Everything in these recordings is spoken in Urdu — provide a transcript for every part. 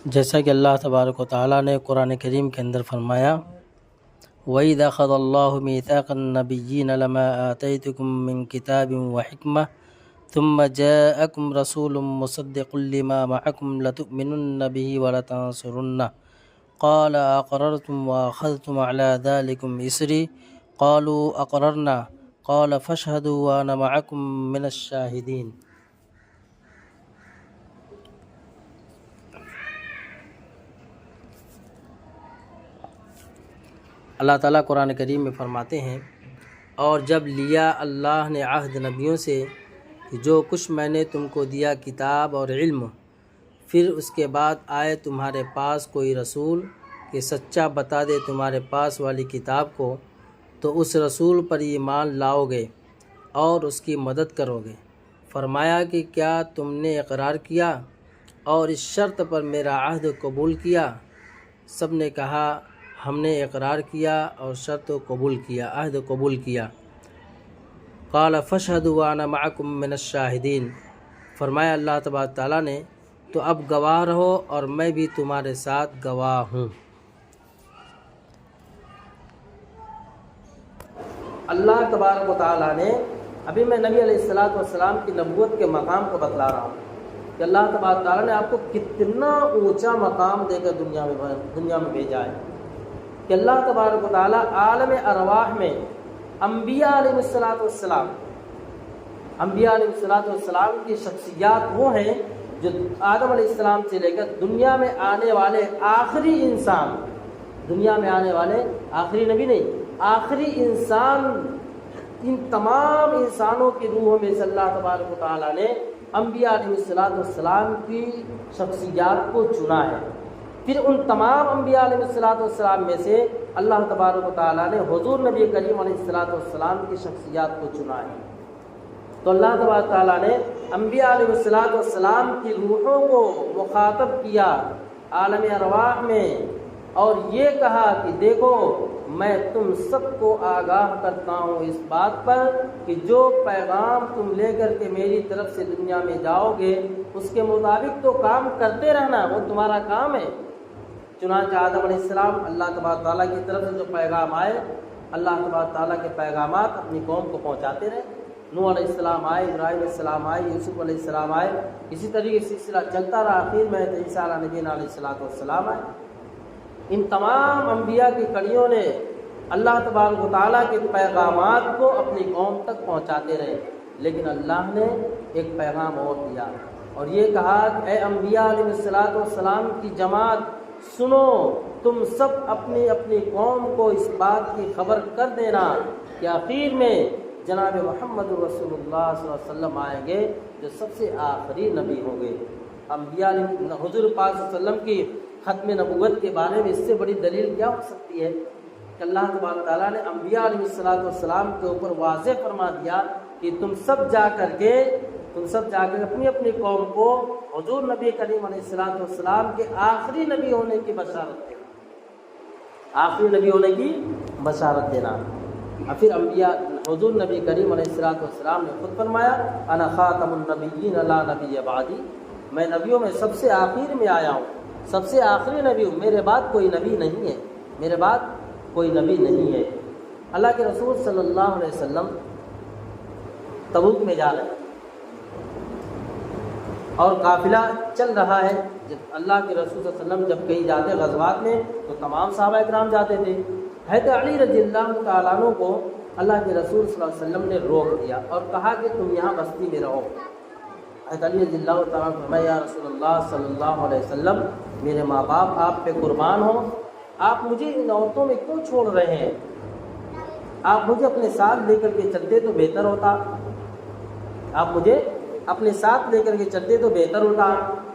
جیسا کہ اللہ تبارک و تعالیٰ نے قرآن کریم کے اندر فرمایا وَإِذْ أَخَذَ اللَّهُ مِيثَاقَ النَّبِيِّينَ لَمَا آتَيْتُكُم مِّن كِتَابٍ وَحِكْمَةٍ ثُمَّ جَاءَكُمْ رَسُولٌ مُّصَدِّقٌ لِّمَا مَعَكُمْ لَتُؤْمِنُنَّ بِهِ وَلَتَنصُرُنَّهُ قَالَ أَقْرَرْتُمْ وَأَخَذْتُمْ عَلَىٰ ذَٰلِكُمْ إِصْرِي قَالُوا أَقْرَرْنَا قَالَ فَاشْهَدُوا وَأَنَا مَعَكُم مِّنَ الشَّاهِدِينَ۔ اللہ تعالیٰ قرآن کریم میں فرماتے ہیں اور جب لیا اللہ نے عہد نبیوں سے کہ جو کچھ میں نے تم کو دیا کتاب اور علم، پھر اس کے بعد آئے تمہارے پاس کوئی رسول کہ سچا بتا دے تمہارے پاس والی کتاب کو، تو اس رسول پر ایمان لاؤ گے اور اس کی مدد کرو گے۔ فرمایا کہ کیا تم نے اقرار کیا اور اس شرط پر میرا عہد قبول کیا؟ سب نے کہا ہم نے اقرار کیا اور شرط قبول کیا، عہد قبول کیا۔ قال فاشهدوا وانا معكم من الشاہدین، فرمایا اللہ تبارک تعالیٰ نے تو اب گواہ رہو اور میں بھی تمہارے ساتھ گواہ ہوں۔ اللہ تبارک و تعالیٰ نے ابھی میں نبی علیہ الصلوۃ والسلام کی نبوت کے مقام کو بتلا رہا ہوں کہ اللہ تبارک تعالیٰ نے آپ کو کتنا اونچا مقام دے کر دنیا میں بھیجا ہے کہ اللہ تبارک و تعالیٰ عالم ارواح میں انبیاء علیہ السلام کی شخصیات وہ ہیں جو آدم علیہ السلام سے لے کر دنیا میں آنے والے آخری انسان، دنیا میں آنے والے آخری نبی نہیں، آخری انسان، ان تمام انسانوں کی روحوں میں سے اللہ تبارک و تعالیٰ نے انبیاء علیہ السلام کی شخصیات کو چنا ہے۔ پھر ان تمام انبیاء علیہ السلام میں سے اللہ تبارک و تعالیٰ نے حضور نبی کریم علیہ السلام کی شخصیات کو چنا ہے۔ تو اللہ تبارک و تعالیٰ نے انبیاء علیہ السلام کی روحوں کو مخاطب کیا عالم ارواح میں اور یہ کہا کہ دیکھو میں تم سب کو آگاہ کرتا ہوں اس بات پر کہ جو پیغام تم لے کر کے میری طرف سے دنیا میں جاؤ گے اس کے مطابق تو کام کرتے رہنا، وہ تمہارا کام ہے۔ چنانچہ آدم علیہ السلام اللہ تبارک تعالیٰ کی طرف سے جو پیغام آئے، اللہ تبارک تعالیٰ کے پیغامات اپنی قوم کو پہنچاتے رہے۔ نوح علیہ السلام آئے، ابراہیم علیہ السلام آئے، یوسف علیہ السلام آئے، اسی طریقے سے سلسلہ چلتا رہا، آخر میں عیسیٰ علیہ نبینا علیہ السلام آئے۔ ان تمام انبیاء کی کڑیوں نے اللہ تبارک و تعالیٰ کے پیغامات کو اپنی قوم تک پہنچاتے رہے، لیکن اللہ نے ایک پیغام اور دیا اور یہ کہا کہ اے انبیاء علیہ السلام کی جماعت سنو، تم سب اپنی اپنی قوم کو اس بات کی خبر کر دینا کہ آخر میں جناب محمد رسول اللہ صلی اللہ علیہ وسلم آئیں گے جو سب سے آخری نبی ہوں گے۔ انبیاء حضور پاک صلی اللہ علیہ وسلم کی ختم نبوت کے بارے میں اس سے بڑی دلیل کیا ہو سکتی ہے کہ اللہ تبارک تعالیٰ نے انبیاء علیہ السلام کے اوپر واضح فرما دیا کہ تم سب جا کر کے اپنی اپنی قوم کو حضور نبی کریم علیہ السلام کے آخری نبی ہونے کی بشارت دینا، آخری نبی ہونے کی بشارت دینا۔ پھر انبیاء حضور نبی کریم علیہ السلام نے خود فرمایا انا خاتم النبیین لا نبی بعدی، میں نبیوں میں سب سے آخر میں آیا ہوں، سب سے آخری نبی ہوں، میرے بعد کوئی نبی نہیں ہے، میرے بعد کوئی نبی نہیں ہے۔ اللہ کے رسول صلی اللہ علیہ وسلم تبوک میں جا رہے ہیں اور قافلہ چل رہا ہے۔ جب اللہ کے رسول صلی اللہ علیہ وسلم جب کہیں جاتے غزوات میں تو تمام صحابہ اکرام جاتے تھے۔ حضرت علی رضی اللہ تعالیٰ عنہ کو اللہ کے رسول صلی اللہ علیہ وسلم نے روک دیا اور کہا کہ تم یہاں بستی میں رہو۔ حضرت علی رضی اللہ تعالیٰ عنہ فرمایا یا رسول اللہ صلی اللہ علیہ وسلم، میرے ماں باپ آپ پہ قربان ہوں، آپ مجھے ان عورتوں میں کیوں چھوڑ رہے ہیں؟ آپ مجھے اپنے ساتھ لے کر کے چلتے تو بہتر ہوتا، آپ مجھے اپنے ساتھ لے کر کے چلتے تو بہتر ہوتا۔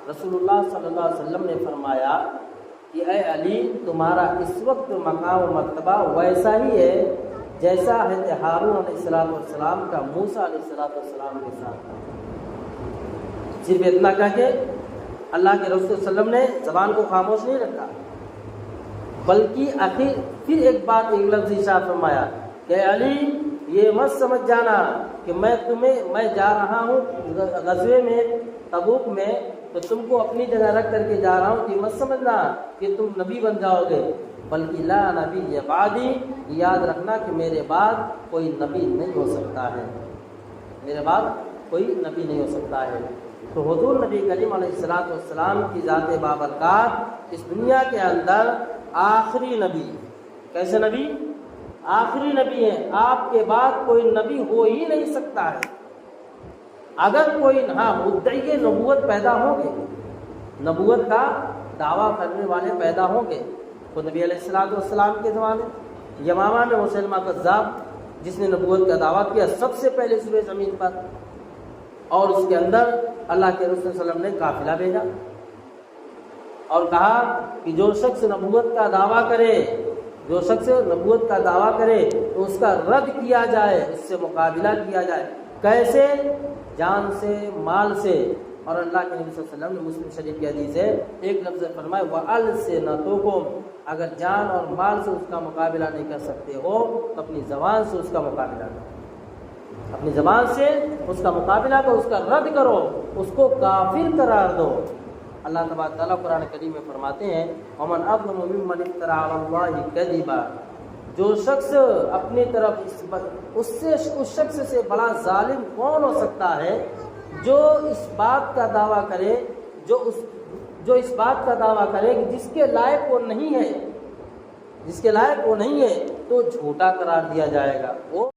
رسول اللہ صلی اللہ علیہ وسلم نے فرمایا کہ اے علی، تمہارا اس وقت مقام و مرتبہ ویسا ہی ہے جیسا حضرت ہارون علیہ السلام کا موسیٰ علیہ السلام کے ساتھ تھا۔ صرف اتنا کہہ کے اللہ کے رسول صلی اللہ علیہ وسلم نے زبان کو خاموش نہیں رکھا، بلکہ آخر پھر ایک بات، ایک لفظ ارشاد فرمایا کہ علی یہ مت سمجھ جانا کہ میں جا رہا ہوں غزوے میں تبوک میں تو تم کو اپنی جگہ رکھ کر کے جا رہا ہوں کہ مت سمجھنا کہ تم نبی بن جاؤ گے، بلکہ لا نبی بعدی، یاد رکھنا کہ میرے بعد کوئی نبی نہیں ہو سکتا ہے، میرے بعد کوئی نبی نہیں ہو سکتا ہے۔ تو حضور نبی کریم علیہ الصلوۃ والسلام کی ذات بابرکات اس دنیا کے اندر آخری نبی، کیسے نبی؟ آخری نبی ہے، آپ کے بعد کوئی نبی ہو ہی نہیں سکتا ہے۔ اگر کوئی مدعی نبوت پیدا ہوں گے، نبوت کا دعویٰ کرنے والے پیدا ہوں گے، تو نبی علیہ الصلوۃ والسلام کے زمانے یمامہ میں مسلمہ کذاب جس نے نبوت کا دعویٰ کیا سب سے پہلے سورہ زمین پر، اور اس کے اندر اللہ کے رسول صلی اللہ علیہ وسلم نے قافلہ بھیجا اور کہا کہ جو شخص نبوت کا دعویٰ کرے، جو شخص نبوت کا دعویٰ کرے تو اس کا رد کیا جائے، اس سے مقابلہ کیا جائے، کیسے؟ جان سے، مال سے۔ اور اللہ کے نبی صلی اللہ علیہ وسلم نے مسلم شریف کی حدیث ہے، ایک لفظ فرمائے وَأَلْسِنَتُكُمْ، اگر جان اور مال سے اس کا مقابلہ نہیں کر سکتے ہو تو اپنی زبان سے اس کا مقابلہ کرو، اپنی زبان سے اس کا مقابلہ کرو، اس کا رد کرو، اس کو کافر قرار دو۔ اللہ تبارک تعالیٰ قرآن کریم میں فرماتے ہیں وَمَنْ أَظْلَمُ مِمَّنِ افْتَرَىٰ عَلَى اللَّهِ كَذِبًا، جو شخص اپنی طرف اس شخص سے بڑا ظالم کون ہو سکتا ہے جو اس بات کا دعویٰ کرے، جو اس بات کا دعویٰ کرے کہ جس کے لائق وہ نہیں ہے، جس کے لائق وہ نہیں ہے تو جھوٹا قرار دیا جائے گا۔ وہ